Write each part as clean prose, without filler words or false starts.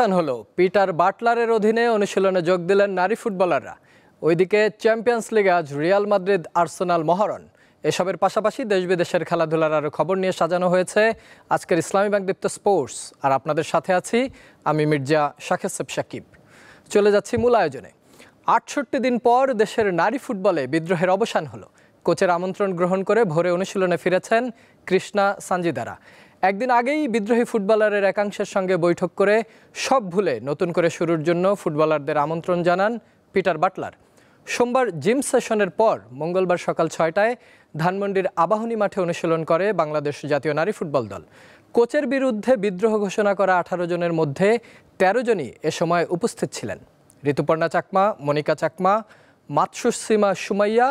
অনুষ্ঠান হলো পিটার বাটলারের অধীনে অনুশীলনে যোগ দিলেন নারী ফুটবলাররা। ওইদিকে চ্যাম্পিয়ন্স লিগে আজ রিয়াল মাদ্রিদ আর্সেনাল মহরণ। এসবের পাশাপাশি দেশ বিদেশের খেলাধুলার আরও খবর নিয়ে সাজানো হয়েছে আজকের ইসলামী ব্যাংক দীপ্ত স্পোর্টস। আর আপনাদের সাথে আছি আমি মির্জা শাকেসেব সাকিব। চলে যাচ্ছি মূল আয়োজনে। ৬৮ দিন পর দেশের নারী ফুটবলে বিদ্রোহের অবসান হলো। কোচের আমন্ত্রণ গ্রহণ করে ভোরে অনুশীলনে ফিরেছেন কৃষ্ণা সানজিদারা। একদিন আগেই বিদ্রোহী ফুটবলারের একাংশের সঙ্গে বৈঠক করে সব ভুলে নতুন করে শুরুর জন্য ফুটবলারদের আমন্ত্রণ জানান পিটার বাটলার। সোমবার জিম সেশনের পর মঙ্গলবার সকাল ৬টায় ধানমন্ডির আবাহনী মাঠে অনুশীলন করে বাংলাদেশ জাতীয় নারী ফুটবল দল। কোচের বিরুদ্ধে বিদ্রোহ ঘোষণা করা ১৮ জনের মধ্যে ১৩ জনই এ সময় উপস্থিত ছিলেন। ঋতুপর্ণা চাকমা, মনিকা চাকমা, মাতসুসীমা সুমাইয়া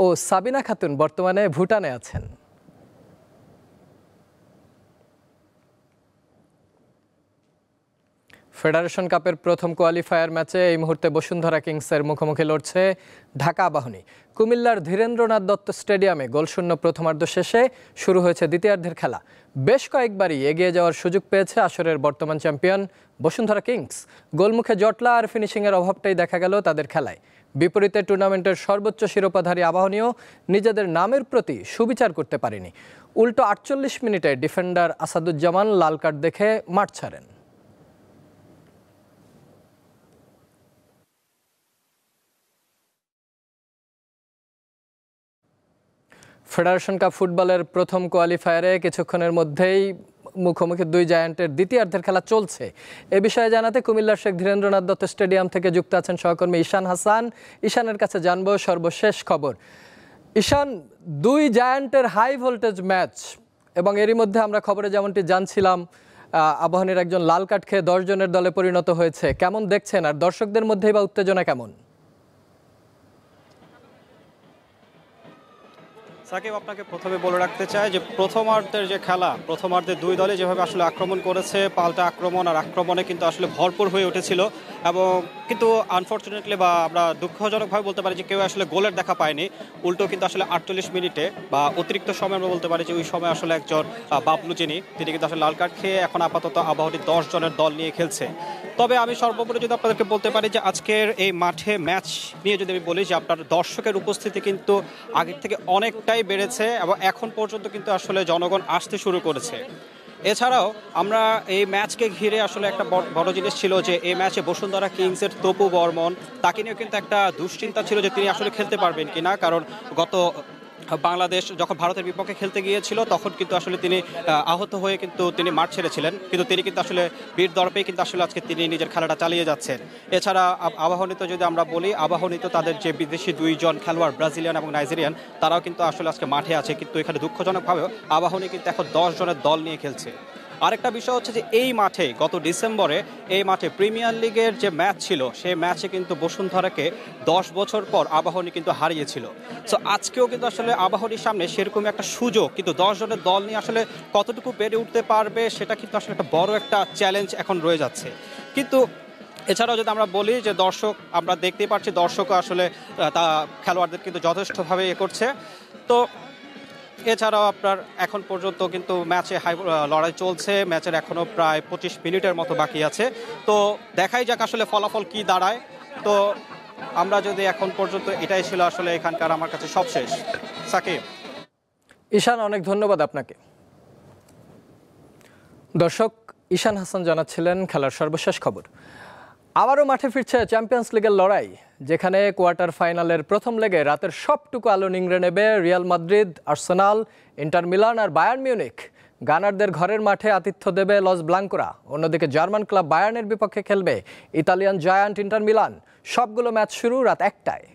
ও সাবিনা খাতুন বর্তমানে ভুটানে আছেন। ফেডারেশন কাপের প্রথম কোয়ালিফায়ার ম্যাচে এই মুহূর্তে বসুন্ধরা কিংসের মুখোমুখি লড়ছে ঢাকা আবাহনী। কুমিল্লার ধীরেন্দ্রনাথ দত্ত স্টেডিয়ামে গোলশূন্য প্রথমার্ধ শেষে শুরু হয়েছে দ্বিতীয়ার্ধের খেলা। বেশ কয়েকবারই এগিয়ে যাওয়ার সুযোগ পেয়েছে আসরের বর্তমান চ্যাম্পিয়ন বসুন্ধরা কিংস। গোলমুখে জটলা আর ফিনিশিংয়ের অভাবটাই দেখা গেল তাদের খেলায়। বিপরীতে টুর্নামেন্টের সর্বোচ্চ শিরোপাধারী আবাহনীও নিজেদের নামের প্রতি সুবিচার করতে পারেনি। উল্টো ৪৮ মিনিটে ডিফেন্ডার আসাদুজ্জামান লাল কার্ড দেখে মাঠ ছাড়েন। ফেডারেশন কাপ ফুটবলের প্রথম কোয়ালিফায়ারে কিছুক্ষণের মধ্যেই মুখোমুখি দুই জায়ান্টের দ্বিতীয়ার্ধের খেলা চলছে। এ বিষয়ে জানাতে কুমিল্লার শেখ ধীরেন্দ্রনাথ দত্ত স্টেডিয়াম থেকে যুক্ত আছেন সহকর্মী ঈশান হাসান। ঈশানের কাছে জানবো সর্বশেষ খবর। ঈশান, দুই জায়ান্টের হাই ভোল্টেজ ম্যাচ এবং এরই মধ্যে আমরা খবরে যেমনটি জানছিলাম আবাহনীর একজন লাল কার্ড খেয়ে ১০ জনের দলে পরিণত হয়েছে। কেমন দেখছেন আর দর্শকদের মধ্যেই বা উত্তেজনা কেমন? সাকিব, আপনাকে প্রথমে বলে রাখতে চাই যে প্রথমার্ধের যে খেলা, প্রথমার্ধে দুই দলে যেভাবে আসলে আক্রমণ করেছে, পাল্টা আক্রমণ আর আক্রমণে কিন্তু আসলে ভরপুর হয়ে উঠেছিল এবং কিন্তু আনফর্চুনেটলি বা আমরা দুঃখজনকভাবে বলতে পারি যে কেউ আসলে গোলের দেখা পায়নি। উল্টো কিন্তু আসলে ৪৮ মিনিটে বা অতিরিক্ত সময় আমরা বলতে পারি যে ওই সময় আসলে একজন বাবলু যিনি তিনি কিন্তু আসলে লাল কার্ড খেয়ে এখন আপাতত আবাহনী ১০ জনের দল নিয়ে খেলছে। তবে আমি সর্বোপরি যদি আপনাদেরকে বলতে পারি যে আজকের এই মাঠে ম্যাচ নিয়ে যদি আমি বলি যে আপনার দর্শকের উপস্থিতি কিন্তু আগের থেকে অনেকটাই বেড়েছে এবং এখন পর্যন্ত কিন্তু আসলে জনগণ আসতে শুরু করেছে। এছাড়াও আমরা এই ম্যাচকে ঘিরে আসলে একটা বড় জিনিস ছিল যে এই ম্যাচে বসুন্ধরা কিংসের তপু বর্মন, তাকে নিয়েও কিন্তু একটা দুশ্চিন্তা ছিল যে তিনি আসলে খেলতে পারবেন কিনা, কারণ গত বাংলাদেশ যখন ভারতের বিপক্ষে খেলতে গিয়েছিল তখন কিন্তু আসলে তিনি আহত হয়ে কিন্তু তিনি মাঠ ছেড়েছিলেন, কিন্তু তিনি কিন্তু আসলে বীর দর্পেই কিন্তু আসলে আজকে তিনি নিজের খেলাটা চালিয়ে যাচ্ছেন। এছাড়া আবাহনীতে যদি আমরা বলি, আবাহনীতে তাদের যে বিদেশি দুইজন খেলোয়াড় ব্রাজিলিয়ান এবং নাইজেরিয়ান তারাও কিন্তু আসলে আজকে মাঠে আছে, কিন্তু এখানে দুঃখজনকভাবেও আবাহনী কিন্তু এখন ১০ জনের দল নিয়ে খেলছে। আরেকটা বিষয় হচ্ছে যে এই মাঠে গত ডিসেম্বরে এই মাঠে প্রিমিয়ার লিগের যে ম্যাচ ছিল সেই ম্যাচে কিন্তু বসুন্ধরাকে ১০ বছর পর আবাহনী কিন্তু হারিয়েছিল। সো আজকেও কিন্তু আসলে আবাহনীর সামনে সেরকম একটা সুযোগ, কিন্তু ১০ জনের দল নিয়ে আসলে কতটুকু বেড়ে উঠতে পারবে সেটা কিন্তু আসলে একটা বড় একটা চ্যালেঞ্জ এখন রয়ে যাচ্ছে। কিন্তু এছাড়াও যদি আমরা বলি যে দর্শক, আমরা দেখতেই পাচ্ছি দর্শকও আসলে তা খেলোয়াড়দের কিন্তু যথেষ্টভাবে করছে। তো এছাড়াও আপনার এখন পর্যন্ত কিন্তু ম্যাচে লড়াই চলছে, ম্যাচের এখনো প্রায় ২৫ মিনিটের মতো বাকি আছে। তো দেখাই যাক আসলে ফলাফল কি দাঁড়ায়। তো আমরা যদি এখন পর্যন্ত এটাই ছিল আসলে এখানকার আমার কাছে সবশেষ। সাকিব। ঈশান, অনেক ধন্যবাদ আপনাকে। দর্শক, ঈশান হাসান জানাচ্ছিলেন খেলার সর্বশেষ খবর। আবারও মাঠে ফিরছে চ্যাম্পিয়ন্স লিগের লড়াই, যেখানে কোয়ার্টার ফাইনালের প্রথম লেগে রাতের সবটুকু আলো নিংড়ে নেবে Real Madrid, Arsenal, Inter Milan আর বায়ার্ন মিউনিখ। গানারদের ঘরের মাঠে আতিথ্য দেবে লস ব্লাঙ্কোরা। অন্যদিকে জার্মান ক্লাব বায়ার্নের বিপক্ষে খেলবে ইতালিয়ান জায়ান্ট ইন্টার মিলান। সবগুলো ম্যাচ শুরু রাত ১টায়।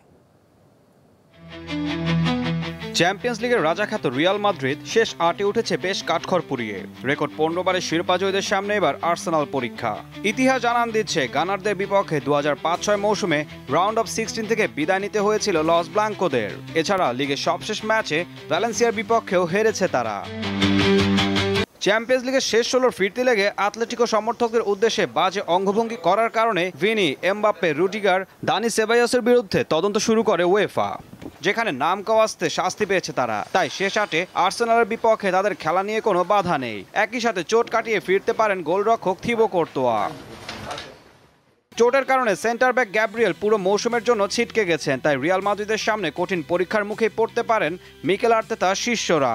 চ্যাম্পিয়ন্স লিগের রাজাখ্যাত রিয়াল মাদ্রিদ শেষ ৮-এ উঠেছে বেশ কাঠখড় পুড়িয়ে। রেকর্ড ১৫ বারের শিরোপা জয়ীদের সামনে এবার আর্সেনাল পরীক্ষা। ইতিহাস জানান দিচ্ছে গানারদের বিপক্ষে ২০০৫-০৬ মৌসুমে রাউন্ড অফ 16 থেকে বিদায় নিতে হয়েছিল লস ব্লাঙ্কোদের। এছাড়া লিগের সবশেষ ম্যাচে ভ্যালেন্সিয়ার বিপক্ষেও হেরেছে তারা। চ্যাম্পিয়ন্স লিগের শেষ ১৬ ফিরতে লেগে আতলেটিকো সমর্থকদের উদ্দেশ্যে বাজে অঙ্গভঙ্গি করার কারণে ভিনি, এমবাপ্পে, রুডিগার, দানি সেবাইয়াসের বিরুদ্ধে তদন্ত শুরু করে উয়েফা, যেখানে নাম কাওয়াজতে শাস্তি পেয়েছে তারা। তাই শেষ ৮-এ আর্সেনালের বিপক্ষে তাদের খেলা নিয়ে কোনো বাধা নেই। একই সাথে চোট কাটিয়ে ফিরতে পারেন গোলরক্ষক থিবো কোর্তোয়া। চোটের কারণে সেন্টার ব্যাক গ্যাব্রিয়েল পুরো মৌসুমের জন্য ছিটকে গেছেন, তাই রিয়াল মাদ্রিদের সামনে কঠিন পরীক্ষার মুখে পড়তে পারেন মিকেল আর্তেতা শিষ্যরা।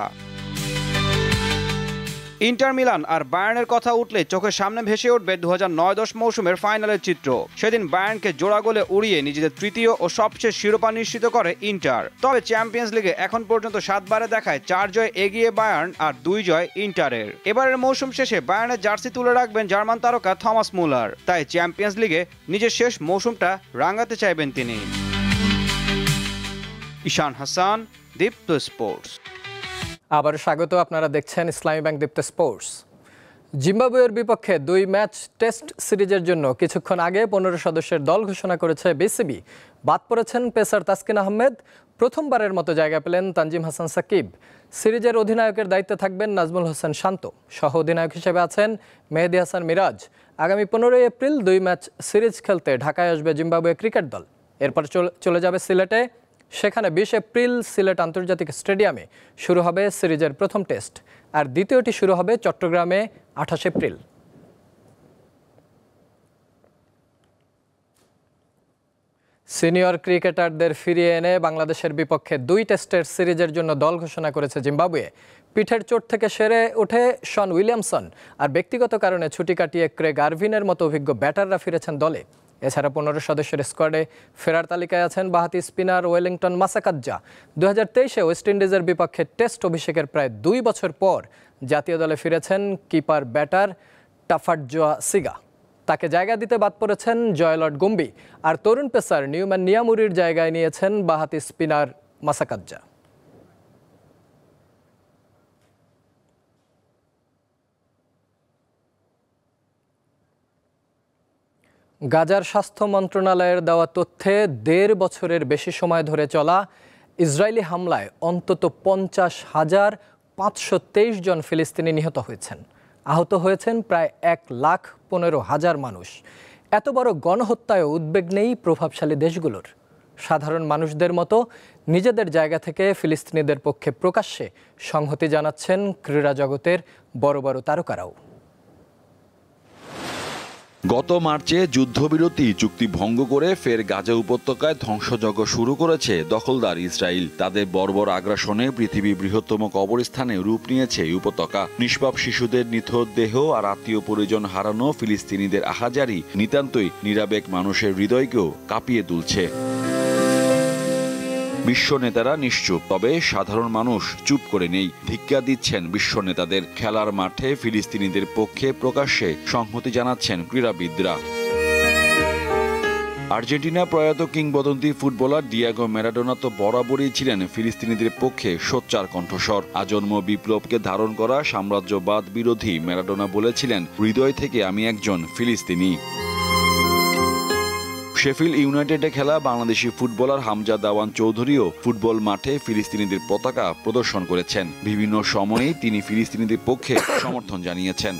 ইন্টার মিলান আর বায়ার্নের কথা উঠলে চোখের সামনে ভেসে উঠবে 2009-10 মৌসুমের ফাইনালের চিত্র। সেদিন বায়ার্নকে জোড়া গোলে উড়িয়ে নিজেদের তৃতীয় ও সবচেয়ে শিরোপা নিশ্চিত করে ইন্টার। তবে চ্যাম্পিয়ন্স লিগে এখন পর্যন্ত 7 বারে দেখায় 4 জয় এগিয়ে বায়ার্ন আর 2 জয় ইন্টারের। এবারের মৌসুম শেষে বায়ার্নের জার্সি তুলে রাখবেন জার্মান তারকা থমাস মুলার, তাই চ্যাম্পিয়ন্স লিগে নিজের শেষ মৌসুমটা রাঙাতে চাইবেন তিনি। ঈশান হাসান, দীপ্ত স্পোর্টস। আবার স্বাগত, আপনারা দেখছেন ইসলামী ব্যাংক দীপ্ত স্পোর্টস। জিম্বাবুয়ের বিপক্ষে 2 ম্যাচ টেস্ট সিরিজের জন্য কিছুক্ষণ আগে 15 সদস্যের দল ঘোষণা করেছে বিসিবি। বাদ পড়েছেন পেসার তাসকিন আহমেদ, প্রথমবারের মতো জায়গা পেলেন তানজিম হাসান সাকিব। সিরিজের অধিনায়কের দায়িত্বে থাকবেন নাজমুল হোসেন শান্ত, সহ অধিনায়ক হিসেবে আছেন মেহেদী হাসান মিরাজ। আগামী 15 এপ্রিল 2 ম্যাচ সিরিজ খেলতে ঢাকায় আসবে জিম্বাবুয়ে ক্রিকেট দল। এরপর চলে যাবে সিলেটে। সেখানে 20 এপ্রিল সিলেট আন্তর্জাতিক স্টেডিয়ামে শুরু হবে সিরিজের প্রথম টেস্ট, আর দ্বিতীয়টি শুরু হবে চট্টগ্রামে 28 এপ্রিল। সিনিয়র ক্রিকেটারদের ফিরিয়ে এনে বাংলাদেশের বিপক্ষে 2 টেস্টের সিরিজের জন্য দল ঘোষণা করেছে জিম্বাবুয়ে। পিঠের চোট থেকে সেরে ওঠে শন উইলিয়ামসন, আর ব্যক্তিগত কারণে ছুটি কাটিয়ে ক্রেগ আরভিনের মতো অভিজ্ঞ ব্যাটাররা ফিরেছেন দলে। এছাড়া 15 সদস্যের স্কোয়াডে ফেরার তালিকায় আছেন বাঁহাতি স্পিনার ওয়েলিংটন মাসাকাজ্জা। 2023-এ ওয়েস্ট ইন্ডিজের বিপক্ষে টেস্ট অভিষেকের প্রায় 2 বছর পর জাতীয় দলে ফিরেছেন কিপার ব্যাটার টাফাটজোয়া সিগা। তাকে জায়গা দিতে বাদ পড়েছেন জয়লট গুম্বি, আর তরুণ পেসার নিউম্যান নিয়ামুরির জায়গায় নিয়েছেন বাঁহাতি স্পিনার মাসাকাজ্জা। গাজার স্বাস্থ্য মন্ত্রণালয়ের দেওয়া তথ্যে 1.5 বছরের বেশি সময় ধরে চলা ইসরায়েলি হামলায় অন্তত 50,523 জন ফিলিস্তিনি নিহত হয়েছেন। আহত হয়েছেন প্রায় 1,15,000 মানুষ। এত বড় গণহত্যায় উদ্বেগ নেই প্রভাবশালী দেশগুলোর। সাধারণ মানুষদের মতো নিজেদের জায়গা থেকে ফিলিস্তিনিদের পক্ষে প্রকাশ্যে সংহতি জানাচ্ছেন ক্রীড়া জগতের বড় বড় তারকারাও। গত মার্চে যুদ্ধবিরতি চুক্তি ভঙ্গ করে ফের গাজা উপত্যকায় ধ্বংসযজ্ঞ শুরু করেছে দখলদার ইসরায়েল। তাদের বর্বর আগ্রাসনে পৃথিবীর বৃহত্তম কবরস্থানে রূপ নিয়েছে এই উপত্যকা। নিষ্পাপ শিশুদের নিথর দেহ আর আত্মীয় পরিজন হারানো ফিলিস্তিনিদের আহাজারি নিতান্তই নিরাবেগ মানুষের হৃদয়কেও কাঁপিয়ে তুলছে। বিশ্ব নেতারা নিশ্চুপ, তবে সাধারণ মানুষ চুপ করে নেই। ধিক্কার দিচ্ছেন বিশ্ব নেতাদের। খেলার মাঠে ফিলিস্তিনিদের পক্ষে প্রকাশ্যে সংহতি জানাচ্ছেন ক্রীড়াবিদরা। আর্জেন্টিনা প্রয়াত কিংবদন্তি ফুটবলার ডিয়েগো ম্যারাডোনা তো বরাবরই ছিলেন ফিলিস্তিনিদের পক্ষে সোচ্চার কণ্ঠস্বর। আজন্ম বিপ্লবকে ধারণ করা সাম্রাজ্যবাদ বিরোধী ম্যারাডোনা বলেছিলেন, হৃদয় থেকে আমি একজন ফিলিস্তিনি। শেফিল্ড ইউনাইটেডে খেলা বাংলাদেশি ফুটবলার হামজা দাওয়ান চৌধুরীও ফুটবল মাঠে ফিলিস্তিনিদের পতাকা প্রদর্শন করেছেন। বিভিন্ন সময়েই তিনি ফিলিস্তিনিদের পক্ষে সমর্থন জানিয়েছেন।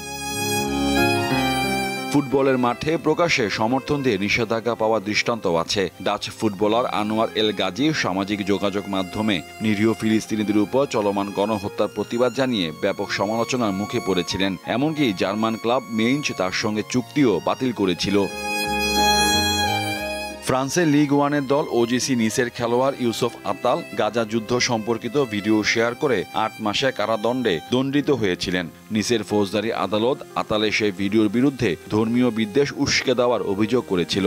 ফুটবলের মাঠে প্রকাশ্যে সমর্থন দিয়ে নিষেধাজ্ঞা পাওয়া দৃষ্টান্ত আছে। ডাচ ফুটবলার আনোয়ার এল গাজী সামাজিক যোগাযোগ মাধ্যমে নিরীহ ফিলিস্তিনিদের উপর চলমান গণহত্যার প্রতিবাদ জানিয়ে ব্যাপক সমালোচনার মুখে পড়েছিলেন। এমনকি জার্মান ক্লাব মেইঞ্চ তার সঙ্গে চুক্তিও বাতিল করেছিল। ফ্রান্সের লিগ 1-এর দল ওজিসি নিসের খেলোয়াড় ইউসুফ আতাল গাজা যুদ্ধ সম্পর্কিত ভিডিও শেয়ার করে 8 মাসে কারাদণ্ডে দণ্ডিত হয়েছিলেন। নিসের ফৌজদারি আদালত আতালের সেই ভিডিওর বিরুদ্ধে ধর্মীয় বিদ্বেষ উস্কে দেওয়ার অভিযোগ করেছিল।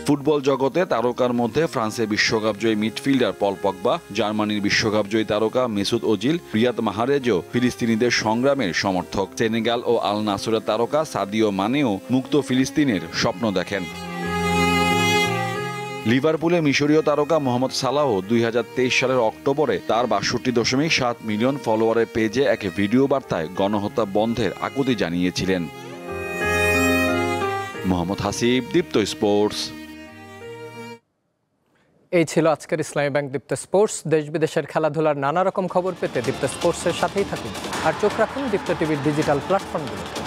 ফুটবল জগতে তারকার মধ্যে ফ্রান্সের বিশ্বকাপজয়ী মিডফিল্ডার পল পগবা, জার্মানির বিশ্বকাপজয়ী তারকা মেসুত ওজিল, রিয়াদ মাহরেজও ফিলিস্তিনিদের সংগ্রামের সমর্থক। সেনেগাল ও আল নাসরের তারকা সাদিও মানেও মুক্ত ফিলিস্তিনের স্বপ্ন দেখেন। লিভারপুলে মিশরীয় তারকা মোহাম্মদ সালাহ 2023 সালের অক্টোবরে তার 62.7 মিলিয়ন ফলোয়ারের পেজে এক ভিডিও বার্তায় গণহত্যা বন্ধের আকুতি জানিয়েছিলেন। মোহাম্মদ হাসিব, দীপ্ত স্পোর্টস। এই ছিল আজকের ইসলামী ব্যাংক দীপ্ত স্পোর্টস। দেশ বিদেশের খেলাধুলার নানা রকম খবর পেতে দীপ্ত স্পোর্টসের সাথেই থাকুন, আর চোখ রাখুন দীপ্ত টিভির ডিজিটাল প্ল্যাটফর্মগুলোতে।